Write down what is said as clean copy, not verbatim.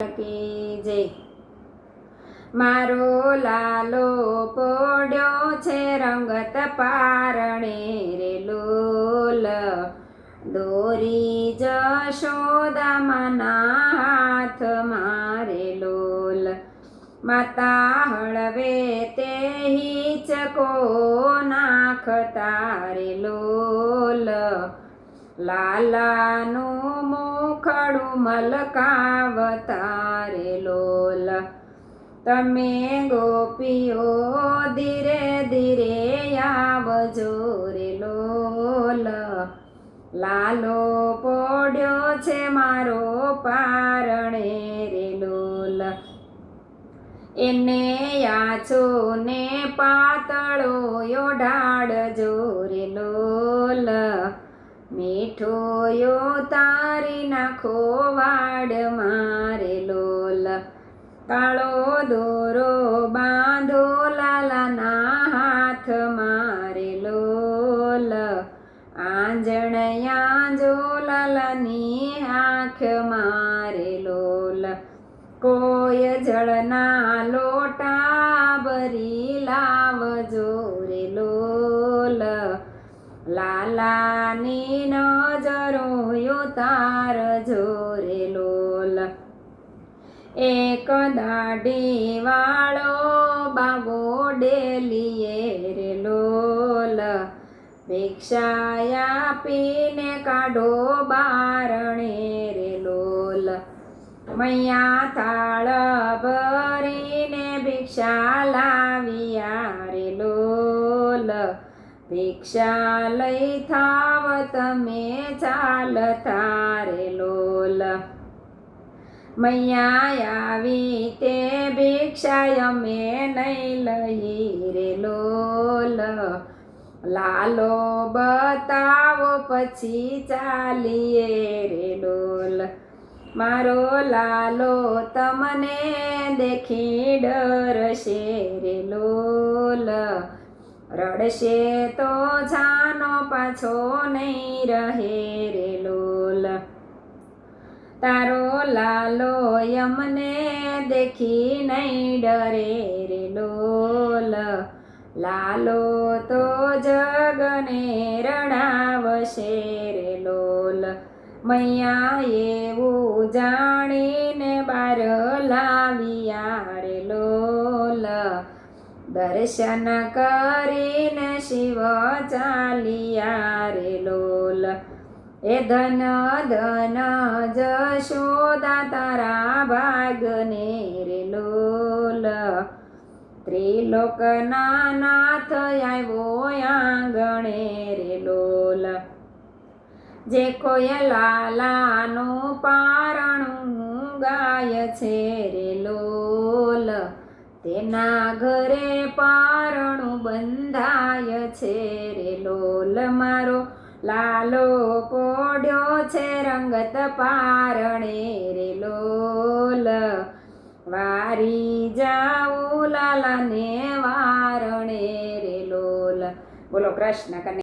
की जय। मारो लालो पोड्यो छे रंगत पारणे रे लोल, दोरी जशोदा माना हाथ मारे लोल। माता हळवे ते हिचको नाखता रे लोल, लालानु मुखडू मलकावता रे लोल। तमे गोपीओ धीरे धीरे आवजो रे लोल, लालो पोड्यो छे मारो पारणे रे लोल। एने याचो ने पातळो यो ढाळजो रे लोल, मीठो यो तारी नाखो वाड मारे लोल। काळो दोरो बांधो लालाना हाथ मारे लोल, आंजणया जो लालानी आँख मारे लोल। कोय जळना लोटा भरी लावजो रे लोल, लालानी नजरो यो तारजो रे लोल। एक दाढी वाळो बाबो डेलीए रे लोल, भिक्षाया पीने काढो बारणे रे लोल। मैया थाळ भरीने भिक्षा लाविया रे लोल, भिक्षा लई थाव तमे चालता रे लोल। मैया आवी ते भिक्षा यमे नहीं लई रे लोल, लालो बतावो पछी चालीए रे लोल। मारो लालो तमने देखी डरशे रे लोल, रड़शे तो जानो पाछो नहीं रहे रे लोल। तारो लालो यमने देखी नहीं डरे रे लोल, लालो तो जगने रडावशे रे लोल। मैया एवुं जाणीने बार लाविया रे लोल, दर्शन करीने शिव चालिया रे लोल। ए धन धन जशोदा तारा भागने रे लोल, त्रिलोकना नाथ आव्यो आंगणे रे लोल। जे कोई लालानु पारणु गाय छे रे लोल, तेना घरे पारणु बंधाय छे रे लोल। मारो लालो पोड्यो छे रंगत पारणे रे लोल, वारी जाऊ लालाने वारणे रे लोल। बोलो कृष्ण कन्हैया।